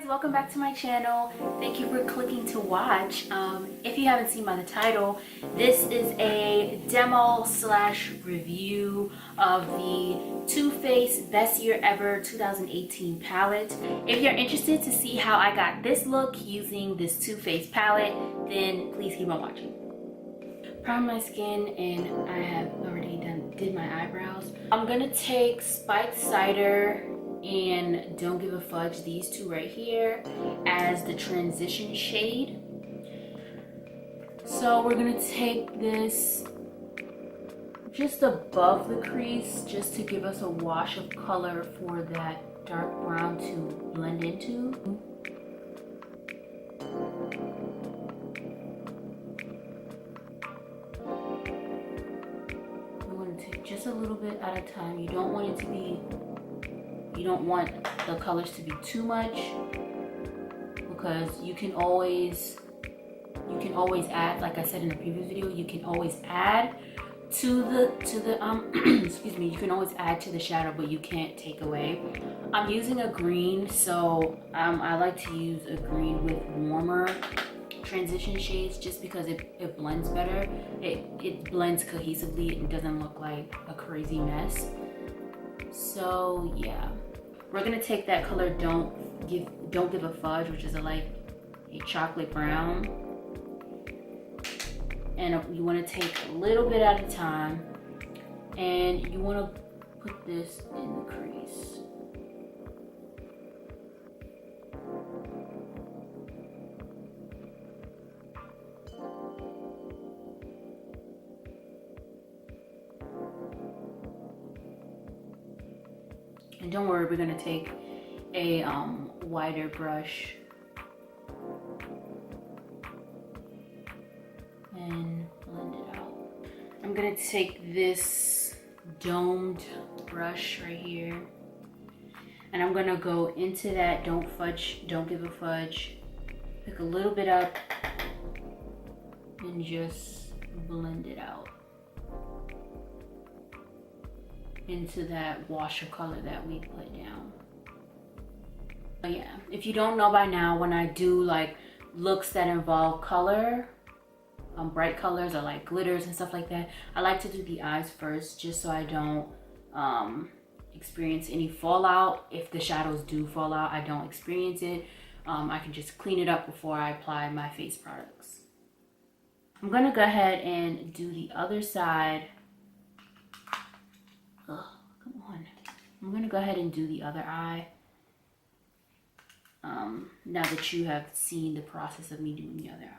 welcome back to my channel. Thank you for clicking to watch. If you haven't seen by the title, this is a demo/review of the Too Faced Best Year Ever 2018 palette. If you're interested to see how I got this look using this Too Faced palette, then please keep on watching. Primed my skin and I have already did my eyebrows. I'm gonna take Spiked Cider and Don't Give a Fudge, these two right here, as the transition shade. So we're gonna take this just above the crease just to give us a wash of color for that dark brown to blend into. We want to take just a little bit at a time. You don't want it to be, you don't want the colors to be too much, because you can always add, like I said in the previous video, you can always add to the excuse me, you can always add to the shadow, but you can't take away. I'm using a green, so I like to use a green with warmer transition shades just because it blends better. It blends cohesively. It doesn't look like a crazy mess. So yeah, we're gonna take that color Don't Give a Fudge, which is a chocolate brown, and you want to take a little bit at a time, and you want to put this in the crease. And don't worry, we're gonna take a wider brush and blend it out. I'm gonna take this domed brush right here, and I'm gonna go into that Don't Give a Fudge, pick a little bit up, and just blend it out into that wash of color that we put down. But yeah, if you don't know by now, when I do like looks that involve color, bright colors or like glitters and stuff like that, I like to do the eyes first, just so I don't experience any fallout. If the shadows do fall out, I don't experience it. I can just clean it up before I apply my face products. I'm gonna go ahead and do the other side. Ugh, come on. I'm gonna go ahead and do the other eye. Now that you have seen the process of me doing the other eye.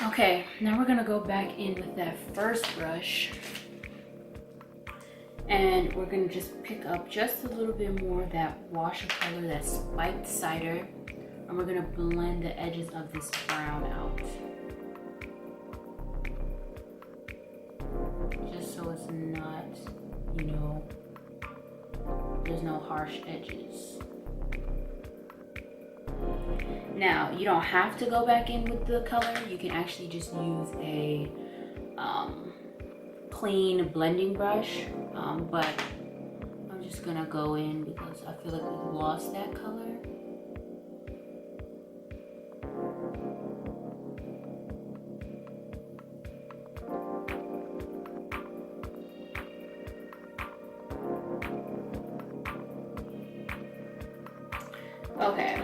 Okay, now we're gonna go back in with that first brush, and we're gonna just pick up just a little bit more of that wash of color, that Spiked Cider, and we're gonna blend the edges of this brown out, just so it's not, you know, there's no harsh edges. Now, you don't have to go back in with the color. You can actually just use a clean blending brush, but I'm just gonna go in because I feel like we've lost that color. Okay,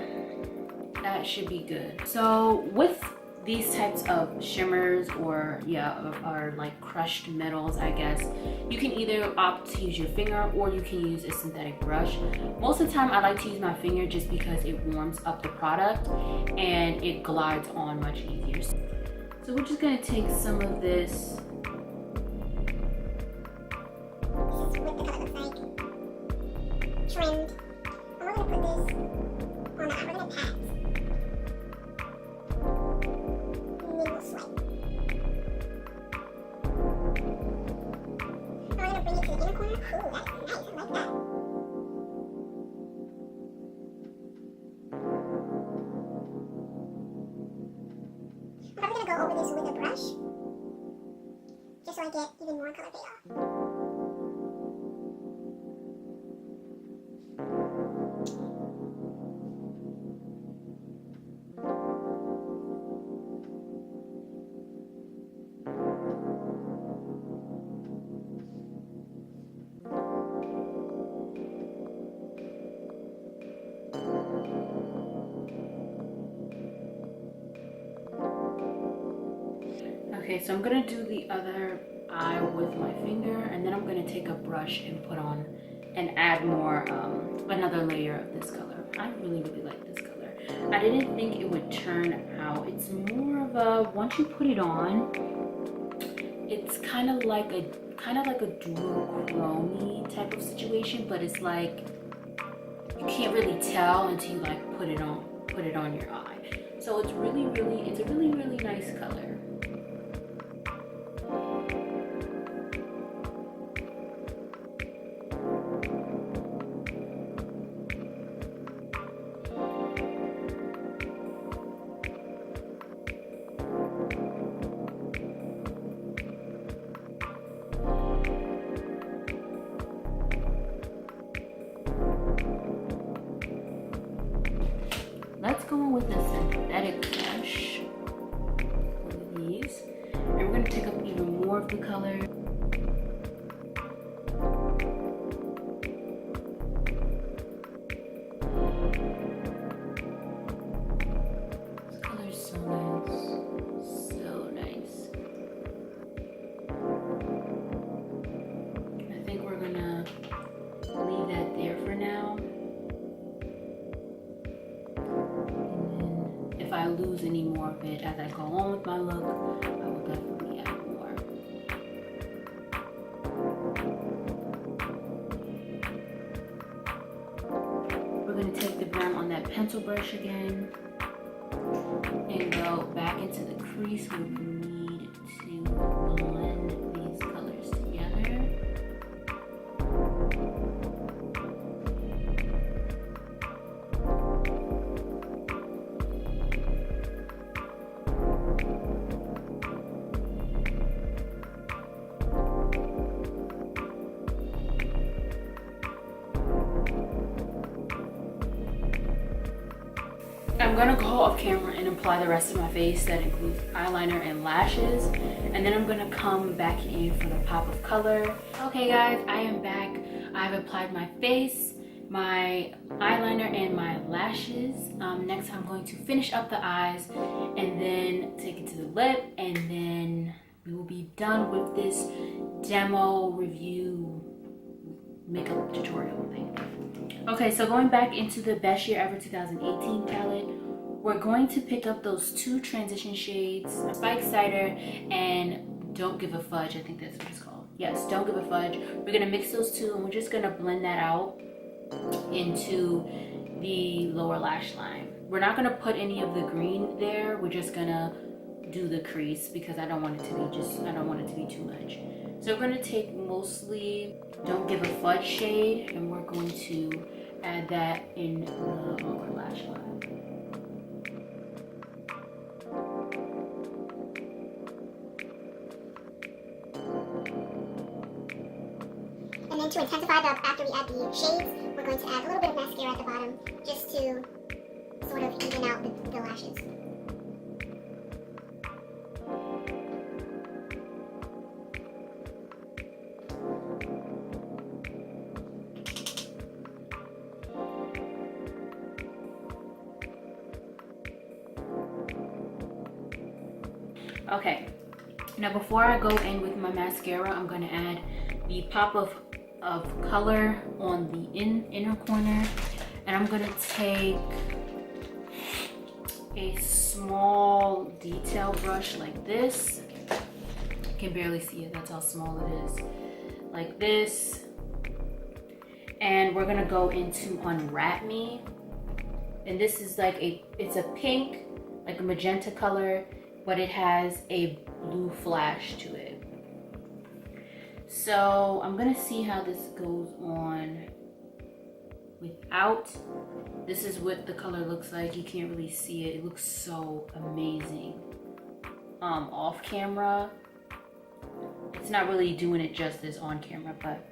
that should be good. So with these types of shimmers or like crushed metals, I guess, you can either opt to use your finger or you can use a synthetic brush. Most of the time I like to use my finger just because it warms up the product and it glides on much easier. So we're just gonna take some of this. This is what the color looks like. Trimmed. And we're gonna put this on the eye. We're gonna pat. And then we'll swipe. And we're gonna bring it to the inner corner. Ooh, that is nice. I like that. I'm probably gonna go over this with a brush, just so I get even more color payoff. Okay, so I'm gonna do the other eye with my finger, and then I'm gonna take a brush and put on and add more, another layer of this color. I really like this color. I didn't think it would turn out. It's more of a, once you put it on, it's kind of like a duochrome type of situation, but it's like you can't really tell until you like put it on your eye. So it's a really nice color. Let's go in with a synthetic brush with these, and we're going to take up even more of the color. This color is so nice, so nice. I think we're gonna leave that there for now. If I lose any more of it as I go on with my look, I will definitely add more. We're going to take the brown on that pencil brush again and go back into the crease where we need to blend these colors together. I'm gonna go off camera and apply the rest of my face. That includes eyeliner and lashes. And then I'm gonna come back in for the pop of color. Okay guys, I am back. I've applied my face, my eyeliner, and my lashes. Next I'm going to finish up the eyes and then take it to the lip, and then we will be done with this demo review makeup tutorial thing. Okay, so going back into the Best Year Ever 2018 palette, we're going to pick up those two transition shades, Spike Cider and Don't Give a Fudge. I think that's what it's called. Yes, Don't Give a Fudge. We're gonna mix those two and we're just gonna blend that out into the lower lash line. We're not gonna put any of the green there. We're just gonna do the crease because I don't want it to be too much. So we're gonna take mostly Don't Give a Fudge shade and we're going to add that in the lower lash line. And then to intensify after we add the shades, we're going to add a little bit of mascara at the bottom just to sort of even out the lashes. Okay, now before I go in with my mascara, I'm gonna add the pop of color on the inner corner, and I'm gonna take a small detail brush like this. You can barely see it, that's how small it is. Like this. And we're gonna go into Unwrap Me. And this is like it's a pink, like a magenta color, but it has a blue flash to it. So I'm gonna see how this goes on without. This is what the color looks like. You can't really see it. It looks so amazing. Off camera, it's not really doing it justice on camera, but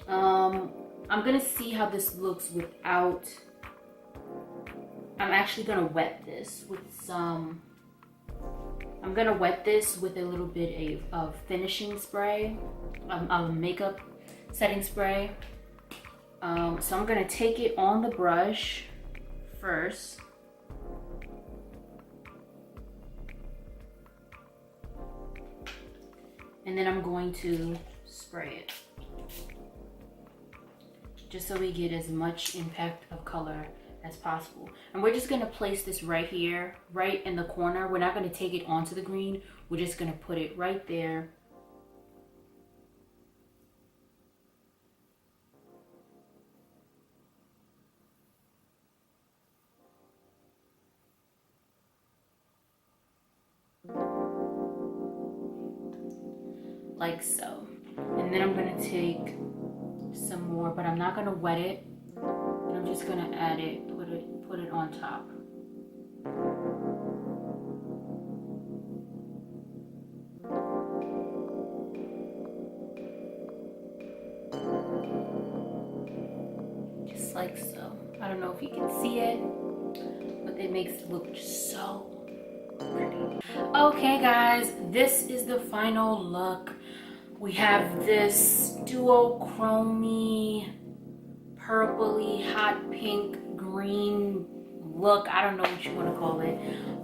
I'm gonna see how this looks without. I'm actually gonna wet this with some. I'm gonna wet this with a little bit of finishing spray, makeup setting spray. So I'm gonna take it on the brush first. And then I'm going to spray it. Just so we get as much impact of color as possible. And we're just gonna place this right here, right in the corner. We're not gonna take it onto the green. We're just gonna put it right there. Like so. And then I'm gonna take some more, but I'm not gonna wet it. I'm just gonna add it, put it on top. Just like so. I don't know if you can see it, but it makes it look so pretty. Okay guys, this is the final look. We have this duochrome purpley hot pink green look. I don't know what you want to call it,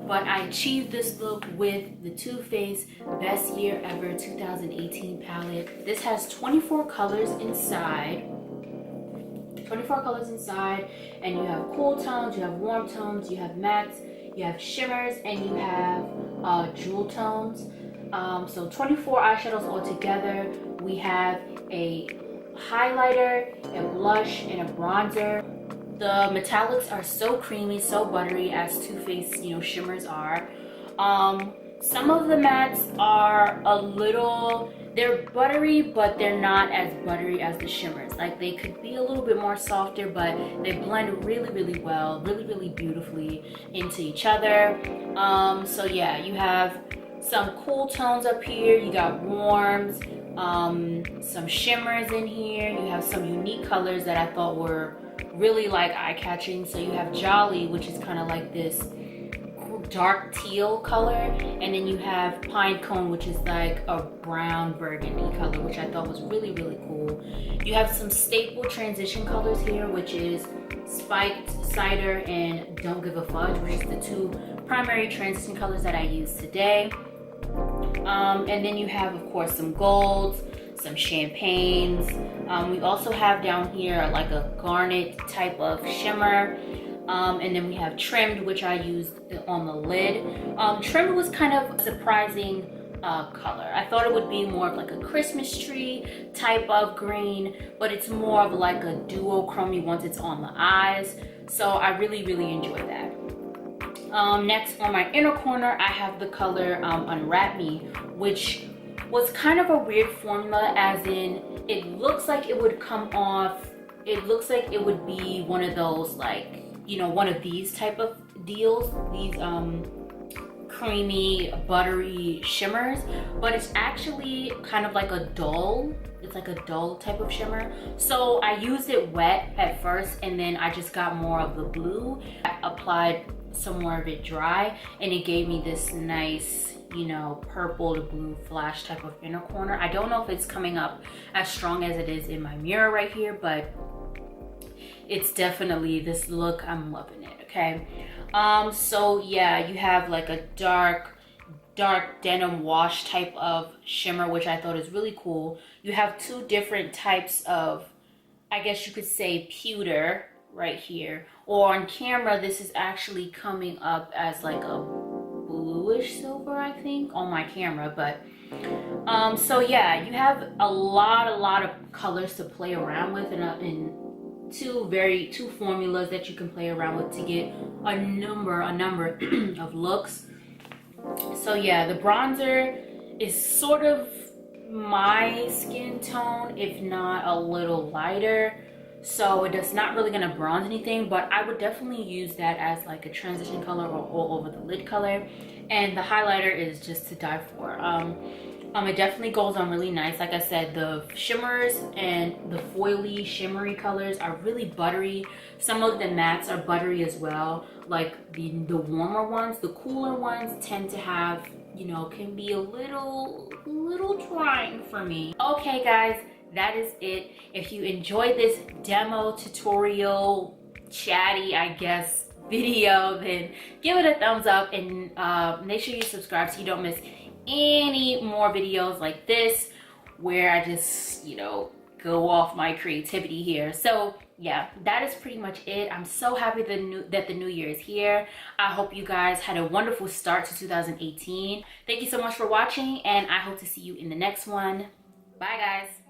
but I achieved this look with the Too Faced Best Year Ever 2018 palette. This has 24 colors inside. 24 colors inside, and you have cool tones, you have warm tones, you have mattes, you have shimmers, and you have jewel tones. So 24 eyeshadows all together. We have a highlighter, a blush, and a bronzer. The metallics are so creamy, so buttery, as Too Faced, shimmers are. Some of the mattes are a little, they're buttery, but they're not as buttery as the shimmers. Like, they could be a little bit more softer, but they blend really, really well, really, really beautifully into each other. So yeah, you have some cool tones up here. You got warms, some shimmers in here. You have some unique colors that I thought were really like eye-catching. So you have Jolly, which is kind of like this dark teal color, and then you have Pine Cone, which is like a brown burgundy color, which I thought was really, really cool. You have some staple transition colors here, which is Spiked Cider and Don't Give a Fudge, which is the two primary transition colors that I used today. And then you have, of course, some golds, some champagnes. We also have down here like a garnet type of shimmer. And then we have Trimmed, which I used on the lid. Trimmed was kind of a surprising color. I thought it would be more of like a Christmas tree type of green, but it's more of like a duochrome once it's on the eyes. So I really, really enjoyed that. Next, on my inner corner, I have the color Unwrap Me, which was kind of a weird formula, as in it looks like it would come off, it looks like it would be one of those, like, one of these type of deals, these creamy, buttery shimmers, but it's actually kind of like a dull, it's like a dull type of shimmer. So I used it wet at first, and then I just got more of the blue. I applied some more of it dry, and it gave me this nice, purple to blue flash type of inner corner. I don't know if it's coming up as strong as it is in my mirror right here, but it's definitely this look. I'm loving it. Okay. So yeah, you have like a dark dark denim wash type of shimmer, which I thought is really cool. You have two different types of, I guess you could say, pewter right here. Or on camera, this is actually coming up as like a bluish silver, I think, on my camera. But so yeah, you have a lot of colors to play around with, and two formulas that you can play around with to get a number of looks. So yeah, the bronzer is sort of my skin tone, if not a little lighter, so it's not really gonna bronze anything, but I would definitely use that as like a transition color or all over the lid color. And the highlighter is just to die for. It definitely goes on really nice. Like I said, the shimmers and the foily shimmery colors are really buttery. Some of the mattes are buttery as well. Like the warmer ones, the cooler ones tend to have, you know, can be a little trying for me. Okay guys, that is it. If you enjoyed this demo tutorial chatty, I guess, video, then give it a thumbs up, and make sure you subscribe so you don't miss any more videos like this where I just, you know, go off my creativity here. So yeah, that is pretty much it. I'm so happy that the new year is here. I hope you guys had a wonderful start to 2018. Thank you so much for watching, and I hope to see you in the next one. Bye guys.